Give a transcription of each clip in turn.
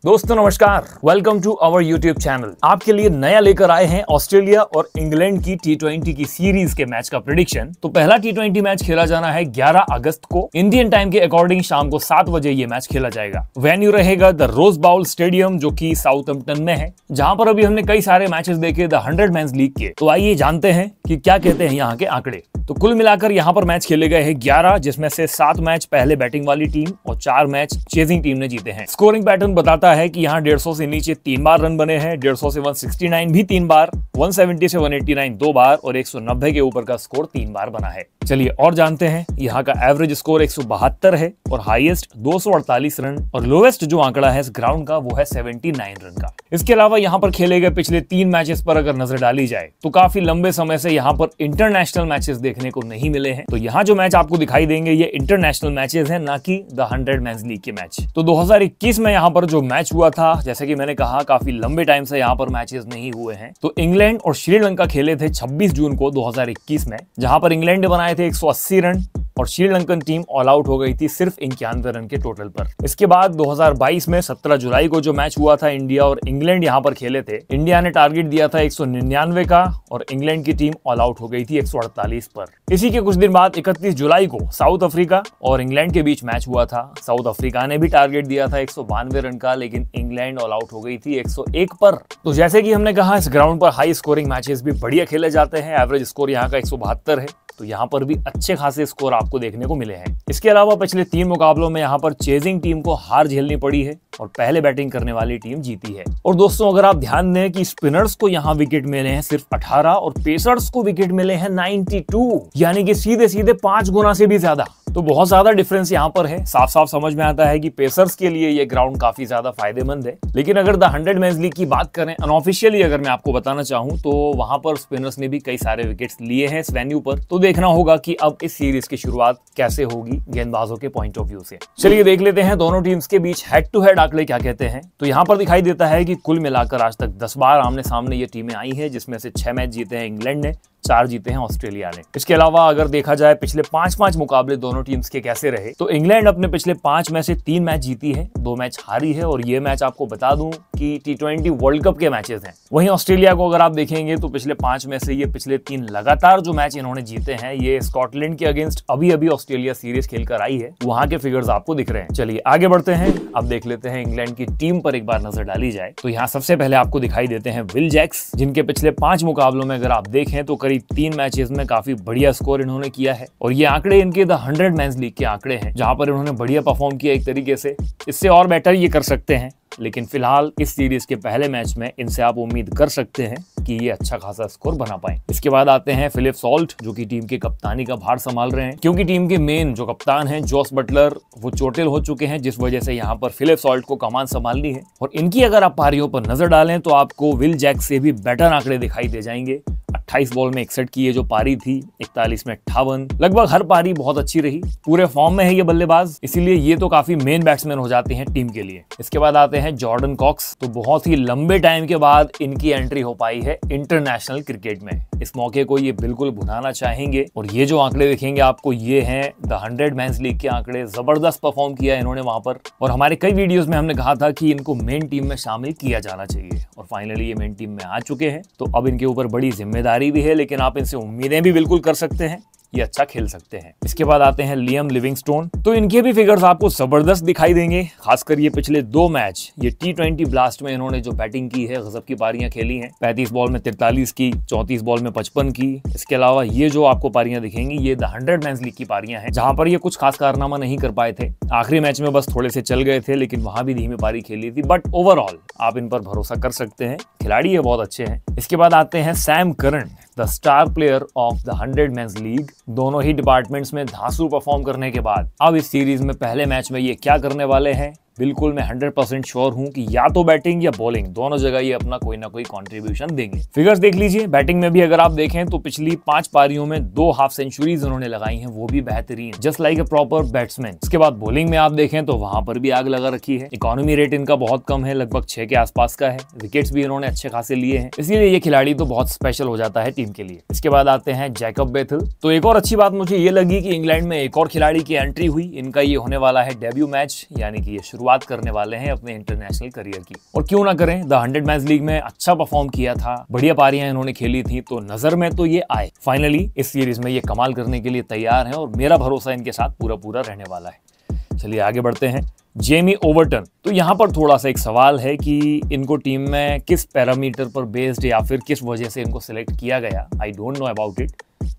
दोस्तों नमस्कार, welcome to our YouTube channel. आपके लिए नया लेकर आए हैं ऑस्ट्रेलिया और इंग्लैंड की T20 की सीरीज के मैच का प्रेडिक्शन। तो पहला T20 मैच खेला जाना है 11 अगस्त को इंडियन टाइम के अकॉर्डिंग शाम को 7 बजे ये मैच खेला जाएगा। वेन्यू रहेगा द रोज बाउल स्टेडियम जो कि साउथहैम्पटन में है, जहां पर अभी हमने कई सारे मैचेस देखे द 100 मेंस लीग के। तो आइए जानते हैं कि क्या कहते हैं यहाँ के आंकड़े। तो कुल मिलाकर यहाँ पर मैच खेले गए हैं 11, जिसमें से 7 मैच पहले बैटिंग वाली टीम और 4 मैच चेजिंग टीम ने जीते हैं। स्कोरिंग पैटर्न बताता है कि यहाँ 150 से नीचे 3 बार रन बने हैं, 150 से 169 भी 3 बार, 170 से 189 2 बार और 190 के ऊपर का स्कोर 3 बार बना है। चलिए और जानते हैं। यहाँ का एवरेज स्कोर 172 है और हाईएस्ट 248 रन और लोवेस्ट जो आंकड़ा है इस ग्राउंड का वो है 79 रन का। इसके अलावा यहाँ पर खेले गए पिछले 3 मैचेस पर अगर नजर डाली जाए तो काफी लंबे समय से यहाँ पर इंटरनेशनल मैचेस देखने को नहीं मिले हैं। तो यहाँ जो मैच आपको दिखाई देंगे ये इंटरनेशनल मैचेस हैं, ना कि द 100 मेंस लीग के मैच। तो 2021 में यहाँ पर जो मैच हुआ था, जैसे कि मैंने कहा काफी लंबे टाइम से यहाँ पर मैचेस नहीं हुए हैं। तो इंग्लैंड और श्रीलंका खेले थे 26 जून को 2021 में, जहां पर इंग्लैंड ने बनाए थे 180 रन और श्रीलंकन टीम ऑल आउट हो गई थी सिर्फ 91 रन के टोटल पर। इसके बाद 2022 में 17 जुलाई को जो मैच हुआ था इंडिया और इंग्लैंड यहाँ पर खेले थे, इंडिया ने टारगेट दिया था 199 का और इंग्लैंड की टीम ऑल आउट हो गई थी 148 पर। इसी के कुछ दिन बाद 31 जुलाई को साउथ अफ्रीका और इंग्लैंड के बीच मैच हुआ था। साउथ अफ्रीका ने भी टारगेट दिया था 192 रन का, लेकिन इंग्लैंड ऑल आउट हो गई थी 101 पर। तो जैसे कि हमने कहा इस ग्राउंड पर हाई स्कोरिंग मैचेस भी बढ़िया खेले जाते हैं। एवरेज स्कोर यहाँ का 172 है, तो यहाँ पर भी अच्छे खासे स्कोर आपको देखने को मिले हैं। इसके अलावा पिछले 3 मुकाबलों में यहाँ पर चेजिंग टीम को हार झेलनी पड़ी है और पहले बैटिंग करने वाली टीम जीती है। और दोस्तों अगर आप ध्यान दें कि स्पिनर्स को यहाँ विकेट मिले हैं सिर्फ 18 और पेसर्स को विकेट मिले हैं 92, यानी कि सीधे सीधे 5 गुना से भी ज्यादा। तो बहुत ज्यादा डिफरेंस यहाँ पर है। साफ साफ समझ में आता है कि पेसर्स के लिए ये ग्राउंड काफी ज्यादा फायदेमंद है। लेकिन अगर द 100 मेंस लीग की बात करें अनऑफिशियली, अगर मैं आपको बताना चाहूँ तो वहां पर स्पिनर्स ने भी कई सारे विकेट्स लिए हैं इस वेन्यू पर। तो देखना होगा कि अब इस सीरीज की शुरुआत कैसे होगी गेंदबाजों के पॉइंट ऑफ व्यू से। चलिए देख लेते हैं दोनों टीम्स के बीच हेड टू हेड आंकड़े क्या कहते हैं। तो यहाँ पर दिखाई देता है कि कुल मिलाकर आज तक 10 बार आमने सामने ये टीमें आई हैं, जिसमें से 6 मैच जीते हैं इंग्लैंड ने, 4 जीते हैं ऑस्ट्रेलिया ने। इसके अलावा अगर देखा जाए पिछले 5 मुकाबले दोनों टीम्स के कैसे रहे, तो इंग्लैंड अपने पिछले 5 में से 3 मैच जीती है, 2 मैच हारी है और ये मैच आपको बता दूं कि T20 वर्ल्ड कप के मैचेस हैं। वहीं ऑस्ट्रेलिया को अगर आप देखेंगे तो पिछले 5 में से ये पिछले 3 लगातार जो मैच इन्होंने जीते हैं, ये स्कॉटलैंड के अगेंस्ट अभी ऑस्ट्रेलिया सीरीज खेलकर आई है, वहां के फिगर्स आपको दिख रहे हैं। चलिए आगे बढ़ते हैं। अब देख लेते हैं इंग्लैंड की टीम पर एक बार नजर डाली जाए तो यहाँ सबसे पहले आपको दिखाई देते हैं विल जैक्स, जिनके पिछले 5 मुकाबलों में अगर आप देखें तो करीब 3 मैचेस में काफी बढ़िया स्कोर इन्होंने किया है और ये आंकड़े इनके द 100 मेंस लीग के आंकड़े हैं, जहां पर इन्होंने बढ़िया परफॉर्म किया एक तरीके से। इससे और बेटर ये कर सकते हैं, लेकिन फिलहाल इस सीरीज के पहले मैच में इनसे आप उम्मीद कर सकते हैं कि ये अच्छा खासा स्कोर बना पाए। इसके बाद आते हैं फिलिप सॉल्ट, जो कि टीम की कप्तानी का भार संभाल रहे हैं, क्योंकि टीम के मेन जो कप्तान हैं जॉस बटलर वो चोटिल हो चुके हैं, जिस वजह से यहाँ पर फिलिप सॉल्ट को कमान संभालनी है। और इनकी अगर आप पारियों पर नजर डालें तो आपको विल जैक से भी बेटर आंकड़े दिखाई दे जाएंगे। 28 बॉल में 61 की ये जो पारी थी, 41 में 58, लगभग हर पारी बहुत अच्छी रही। पूरे फॉर्म में है ये बल्लेबाज, इसीलिए ये तो काफी मेन बैट्समैन हो जाते हैं टीम के लिए। इसके बाद आते हैं जॉर्डन कॉक्स। तो बहुत ही लंबे टाइम के बाद इनकी एंट्री हो पाई है इंटरनेशनल क्रिकेट में। इस मौके को ये बिल्कुल भुनाना चाहेंगे और ये जो आंकड़े दिखेंगे आपको, ये हैं द 100 मेंस लीग के आंकड़े। जबरदस्त परफॉर्म किया इन्होंने वहां पर और हमारे कई वीडियोस में हमने कहा था कि इनको मेन टीम में शामिल किया जाना चाहिए और फाइनली ये मेन टीम में आ चुके हैं। तो अब इनके ऊपर बड़ी जिम्मेदारी भी है, लेकिन आप इनसे उम्मीदें भी बिल्कुल कर सकते हैं, ये अच्छा खेल सकते हैं। इसके बाद आते हैं लियम लिविंगस्टोन। तो इनके भी फिगर्स आपको जबरदस्त दिखाई देंगे, खासकर ये पिछले 2 मैच ये T20 ब्लास्ट में इन्होंने जो बैटिंग की है, गजब की पारियां खेली हैं। 35 बॉल में 43 की, 34 बॉल में 55 की। इसके अलावा ये जो आपको पारियां दिखेंगी ये द 100 मेंस लीग की पारियां हैं, जहां पर ये कुछ खास कारनामा नहीं कर पाए थे। आखिरी मैच में बस थोड़े से चल गए थे, लेकिन वहां भी धीमी पारी खेली थी। बट ओवरऑल आप इन पर भरोसा कर सकते हैं, खिलाड़ी ये बहुत अच्छे हैं। इसके बाद आते हैं Sam Curran, the star player of the 100 men's league. दोनों ही डिपार्टमेंट्स में धांसू परफॉर्म करने के बाद अब इस सीरीज में पहले मैच में ये क्या करने वाले हैं, बिल्कुल मैं 100% श्योर हूं कि या तो बैटिंग या बॉलिंग दोनों जगह ये अपना कोई ना कोई कंट्रीब्यूशन देंगे। फिगर्स देख लीजिए। बैटिंग में भी अगर आप देखें तो पिछली 5 पारियों में 2 हाफ सेंचुरीज उन्होंने लगाई हैं, वो भी बेहतरीन, just like a proper batsman. इसके बाद बॉलिंग में आप देखें तो वहां पर भी आग लगा रखी है। इकोनॉमी रेट इनका बहुत कम है, लगभग 6 के आसपास का है। विकेट्स भी इन्होंने अच्छे खासे लिए हैं, इसलिए ये खिलाड़ी तो बहुत स्पेशल हो जाता है टीम के लिए। इसके बाद आते हैं जैकब बेथल। तो एक और अच्छी बात मुझे ये लगी कि इंग्लैंड में एक और खिलाड़ी की एंट्री हुई। इनका ये होने वाला है डेब्यू मैच, यानी कि ये शुरुआत शुरुआत करने वाले हैं अपने इंटरनेशनल करियर की। और क्यों ना करें, द 100 मैच लीग में अच्छा परफॉर्म किया था, बढ़िया पारियां इन्होंने खेली थी, तो नजर में तो ये आए। फाइनली इस सीरीज में ये कमाल करने के लिए तैयार हैं और मेरा भरोसा इनके साथ पूरा पूरा रहने वाला है। चलिए आगे बढ़ते हैं। जेमी ओवर्टन, तो यहाँ पर थोड़ा सा एक सवाल है कि इनको टीम में किस पैरामीटर पर बेस्ड या फिर किस वजह से इनको सिलेक्ट किया गया। I don't know about it.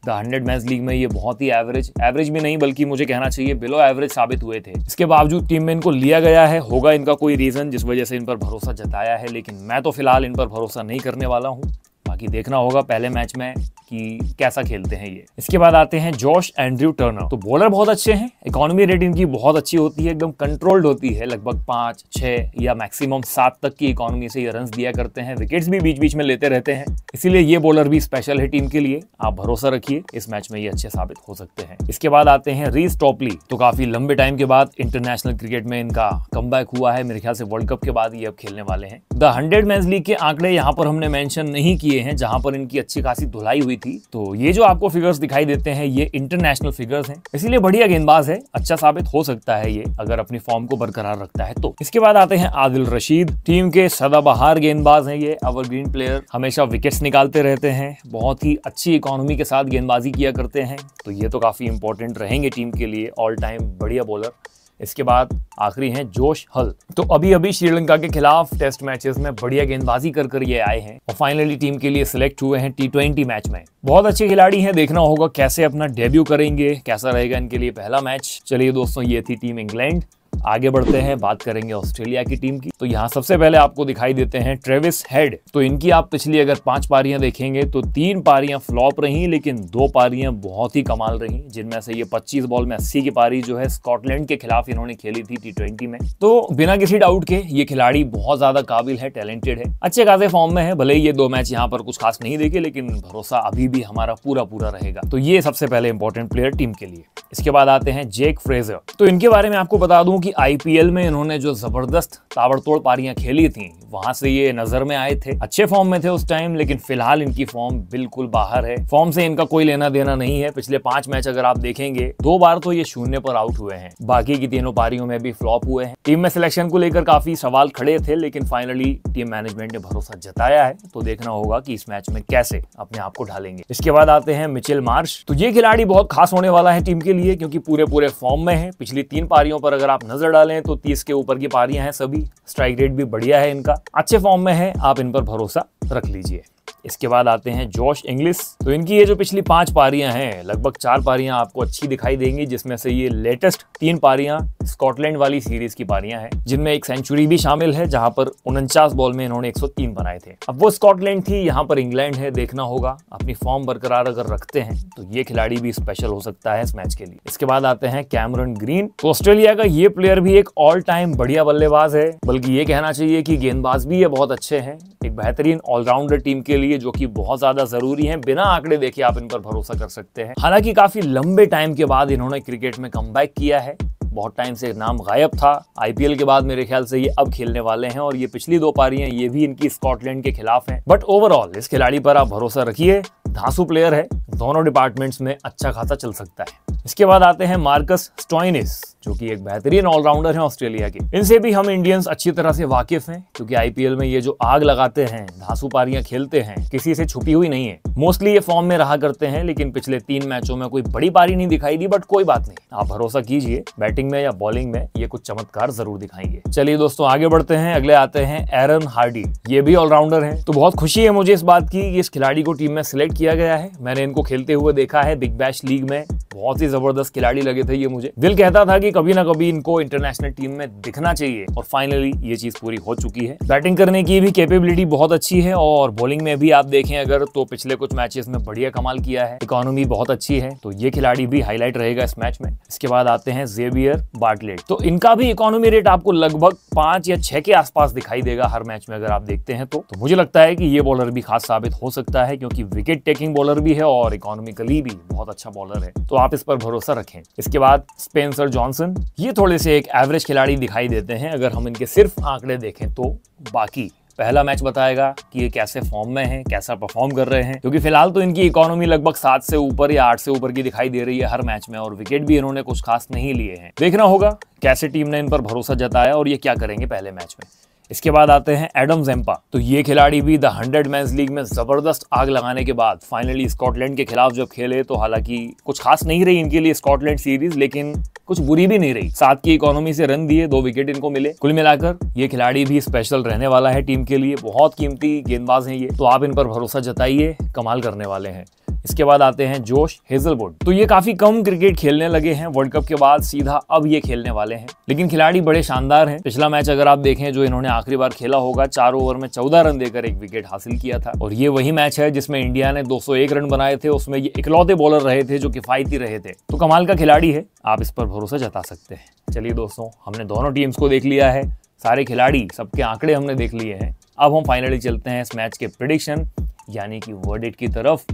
The 100 match league में ये बहुत ही एवरेज भी नहीं बल्कि मुझे कहना चाहिए बिलो एवरेज साबित हुए थे। इसके बावजूद टीम में इनको लिया गया है। होगा इनका कोई रीजन जिस वजह से इन पर भरोसा जताया है, लेकिन मैं तो फिलहाल इन पर भरोसा नहीं करने वाला हूँ। बाकी देखना होगा पहले मैच में कि कैसा खेलते हैं ये। इसके बाद आते हैं जॉश एंड्रयू टर्नर, तो बॉलर बहुत अच्छे हैं, इकोनॉमी रेट इनकी बहुत अच्छी होती है, एकदम कंट्रोल्ड होती है, लगभग 5, 6 या मैक्सिमम 7 तक की इकोनॉमी से ये रन्स दिया करते हैं, विकेट्स भी बीच बीच में लेते रहते हैं, इसीलिए ये बॉलर भी स्पेशल है टीम के लिए। आप भरोसा रखिए, इस मैच में ये अच्छे साबित हो सकते हैं। इसके बाद आते हैं रीस टॉपली, तो काफी लंबे टाइम के बाद इंटरनेशनल क्रिकेट में इनका कमबैक हुआ है, मेरे ख्याल से वर्ल्ड कप के बाद ये अब खेलने वाले हैं। द 100 मैच लीग के आंकड़े यहाँ पर हमने मेंशन नहीं किए हैं, जहां पर इनकी अच्छी खासी धुलाई हुई थी, तो ये जो आपको फिगर्स दिखाई देते हैं ये इंटरनेशनल फिगर्स हैं, इसीलिए बढ़िया गेंदबाज है, अच्छा साबित हो सकता है ये अगर अपनी फॉर्म को बरकरार रखता है तो। इसके बाद आते हैं आदिल रशीद, टीम के सदाबहार गेंदबाज हैं ये, एवरग्रीन प्लेयर, हमेशा विकेट्स निकालते रहते हैं, बहुत ही अच्छी इकोनॉमी के साथ गेंदबाजी किया करते हैं, तो ये तो काफी इंपॉर्टेंट रहेंगे टीम के लिए, ऑल टाइम बढ़िया बॉलर। इसके बाद आखिरी हैं जोश हल, तो अभी श्रीलंका के खिलाफ टेस्ट मैचेस में बढ़िया गेंदबाजी कर ये आए हैं और फाइनली टीम के लिए सिलेक्ट हुए हैं T20 मैच में। बहुत अच्छे खिलाड़ी हैं, देखना होगा कैसे अपना डेब्यू करेंगे, कैसा रहेगा इनके लिए पहला मैच। चलिए दोस्तों, ये थी टीम इंग्लैंड। आगे बढ़ते हैं, बात करेंगे ऑस्ट्रेलिया की टीम की। तो यहाँ सबसे पहले आपको दिखाई देते हैं ट्रेविस हेड, तो इनकी आप पिछली अगर 5 पारियां देखेंगे तो 3 पारियां फ्लॉप रही, लेकिन 2 पारियां बहुत ही कमाल रही, जिनमें से ये 25 बॉल में 80 की पारी जो है स्कॉटलैंड के खिलाफ इन्होंने खेली थी T20 में। तो बिना किसी डाउट के ये खिलाड़ी बहुत ज्यादा काबिल है, टैलेंटेड है, अच्छे खासे फॉर्म में है। भले ही ये 2 मैच यहाँ पर कुछ खास नहीं देखे, लेकिन भरोसा अभी भी हमारा पूरा पूरा रहेगा। तो ये सबसे पहले इंपॉर्टेंट प्लेयर टीम के लिए। इसके बाद आते हैं जेक फ्रेजर, तो इनके बारे में आपको बता दूं कि IPL में इन्होंने जो जबरदस्त ताबड़तोड़ पारियां खेली थी, वहां से ये नजर में आए थे, अच्छे फॉर्म में थे उस टाइम, लेकिन फिलहाल इनकी फॉर्म बिल्कुल बाहर है, फॉर्म से इनका कोई लेना देना नहीं है। पिछले 5 मैच अगर आप देखेंगे, 2 बार तो ये 0 पर आउट हुए हैं, बाकी की तीनों पारियों में भी फ्लॉप हुए हैं। टीम में सिलेक्शन को लेकर काफी सवाल खड़े थे, लेकिन फाइनली टीम मैनेजमेंट ने भरोसा जताया है, तो देखना होगा कि इस मैच में कैसे अपने आप को ढालेंगे। इसके बाद आते हैं मिचेल मार्श, तो ये खिलाड़ी बहुत खास होने वाला है टीम के लिए, क्योंकि पूरे फॉर्म में है। पिछली 3 पारियों पर अगर आप नजर डालें तो 30 के ऊपर की पारियां हैं सभी, स्ट्राइक रेट भी बढ़िया है इनका, अच्छे फॉर्म में है, आप इन पर भरोसा रख लीजिए। इसके बाद आते हैं जॉश इंग्लिश, तो इनकी ये जो पिछली 5 पारियां हैं, लगभग 4 पारियां आपको अच्छी दिखाई देंगी, जिसमें से ये लेटेस्ट 3 पारियां स्कॉटलैंड वाली सीरीज की पारियां हैं, जिनमें एक सेंचुरी भी शामिल है, जहां पर 49 बॉल में इन्होंने 103 बनाए थे। अब वो स्कॉटलैंड थी, यहाँ पर इंग्लैंड है, देखना होगा अपनी फॉर्म बरकरार अगर रखते हैं तो ये खिलाड़ी भी स्पेशल हो सकता है इस मैच के लिए। इसके बाद आते हैं कैमरन ग्रीन, तो ऑस्ट्रेलिया का ये प्लेयर भी एक ऑल टाइम बढ़िया बल्लेबाज है, बल्कि ये कहना चाहिए कि गेंदबाज भी ये बहुत अच्छे हैं, एक बेहतरीन ऑलराउंडर टीम के लिए, जो कि बहुत ज्यादा जरूरी है। बिना आंकड़े देखे आप इन पर भरोसा कर सकते हैं। हालांकि काफी लंबे टाइम के बाद इन्होंने क्रिकेट में कमबैक किया है, बहुत टाइम से नाम गायब था, IPL के बाद मेरे ख्याल से ये अब खेलने वाले हैं, और ये पिछली 2 पारियां ये भी इनकी स्कॉटलैंड के खिलाफ हैं। बट ओवरऑल इस खिलाड़ी पर आप भरोसा रखिए, धांसू प्लेयर है, दोनों डिपार्टमेंट्स में अच्छा खासा चल सकता है। इसके बाद आते हैं मार्कस स्टोइनिस, जो कि एक बेहतरीन ऑलराउंडर हैं ऑस्ट्रेलिया के। इनसे भी हम इंडियंस अच्छी तरह से वाकिफ हैं, क्योंकि IPL में ये जो आग लगाते हैं, धांसू पारियां खेलते हैं, किसी से छुपी हुई नहीं है। मोस्टली ये फॉर्म में रहा करते हैं, लेकिन पिछले 3 मैचों में कोई बड़ी पारी नहीं दिखाई दी, बट कोई बात नहीं, आप भरोसा कीजिए, बैटिंग में या बॉलिंग में ये कुछ चमत्कार जरूर दिखाएंगे। चलिए दोस्तों आगे बढ़ते हैं, अगले आते हैं एरन हार्डी, ये भी ऑलराउंडर हैं, तो बहुत खुशी है मुझे इस बात की कि इस खिलाड़ी को टीम में सिलेक्ट किया गया है। मैंने इनको खेलते हुए देखा है बिग बैश लीग में, बहुत ही जबरदस्त खिलाड़ी लगे थे ये मुझे, दिल कहता था कि कभी ना कभी इनको इंटरनेशनल टीम में दिखना चाहिए, और फाइनली ये चीज पूरी हो चुकी है। बैटिंग करने की भी कैपेबिलिटी बहुत अच्छी है, और बॉलिंग में भी आप देखें अगर तो पिछले कुछ मैचेस में बढ़िया कमाल किया है, इकोनॉमी बहुत अच्छी है, तो ये खिलाड़ी भी हाईलाइट रहेगा इस मैच में। इसके बाद आते हैं जेवियर बार्टलेट, तो इनका भी इकोनॉमी रेट आपको लगभग 5 या 6 के आसपास दिखाई देगा हर मैच में अगर आप देखते हैं तो मुझे लगता है कि ये बॉलर भी खास साबित हो सकता है, क्योंकि विकेट टेकिंग बॉलर भी है और इकोनॉमिकली भी बहुत अच्छा बॉलर है, तो आप इस पर भरोसा रखें। इसके बाद स्पेंसर जॉनसन, ये थोड़े से एक एवरेज खिलाड़ी दिखाई देते हैं अगर हम इनके सिर्फ आंकड़े देखें तो, बाकी पहला मैच बताएगा कि ये कैसे फॉर्म में है, कैसा परफॉर्म कर रहे हैं, क्योंकि फिलहाल तो इनकी इकोनॉमी लगभग 7 से ऊपर या 8 से ऊपर की दिखाई दे रही है हर मैच में, और विकेट भी इन्होंने कुछ खास नहीं लिए हैं। देखना होगा कैसे टीम ने इन पर भरोसा जताया और ये क्या करेंगे पहले मैच में। इसके बाद आते हैं एडम ज़ेम्पा। तो ये खिलाड़ी भी द 100 मैच लीग में जबरदस्त आग लगाने के बाद फाइनली स्कॉटलैंड के खिलाफ जब खेले तो हालांकि कुछ खास नहीं रही इनके लिए स्कॉटलैंड सीरीज, लेकिन कुछ बुरी भी नहीं रही। 7 की इकोनॉमी से रन दिए, 2 विकेट इनको मिले। कुल मिलाकर ये खिलाड़ी भी स्पेशल रहने वाला है टीम के लिए। बहुत कीमती गेंदबाज हैं ये, तो आप इन पर भरोसा जताइए, कमाल करने वाले हैं। इसके बाद आते हैं जोश हेजलवुड। तो ये काफी कम क्रिकेट खेलने लगे हैं वर्ल्ड कप के बाद, सीधा अब ये खेलने वाले हैं, लेकिन खिलाड़ी बड़े शानदार हैं। पिछला मैच अगर आप देखें जो इन्होंने आखिरी बार खेला होगा, 4 ओवर में 14 रन देकर 1 विकेट हासिल किया था, और ये वही मैच है जिसमें इंडिया ने 201 रन बनाए थे। उसमें ये इकलौते बॉलर रहे थे जो किफायती रहे थे। तो कमाल का खिलाड़ी है, आप इस पर भरोसा जता सकते हैं। चलिए दोस्तों, हमने दोनों टीम्स को देख लिया है, सारे खिलाड़ी, सबके आंकड़े हमने देख लिए हैं। अब हम फाइनली चलते हैं इस मैच के प्रेडिक्शन यानी कि वर्डिक्ट की तरफ।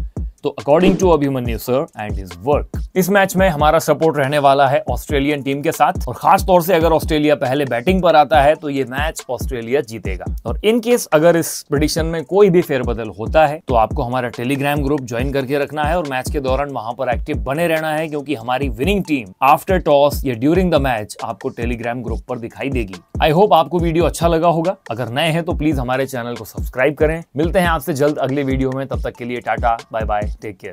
तो according to Abhimanyu sir and his work, इस मैच में हमारा सपोर्ट रहने वाला है ऑस्ट्रेलियन टीम के साथ, और खास तौर से अगर ऑस्ट्रेलिया पहले बैटिंग पर आता है तो ये मैच ऑस्ट्रेलिया जीतेगा। और इन केस अगर इस प्रेडिक्शन में कोई भी फेरबदल होता है तो आपको हमारा टेलीग्राम ग्रुप ज्वाइन करके रखना है और मैच के दौरान वहां पर एक्टिव बने रहना है, क्योंकि हमारी विनिंग टीम आफ्टर टॉस या ड्यूरिंग द मैच आपको टेलीग्राम ग्रुप पर दिखाई देगी। आई होप आपको वीडियो अच्छा लगा होगा। अगर नए हैं तो प्लीज हमारे चैनल को सब्सक्राइब करें। मिलते हैं आपसे जल्द अगले वीडियो में, तब तक के लिए tata, bye bye, take care.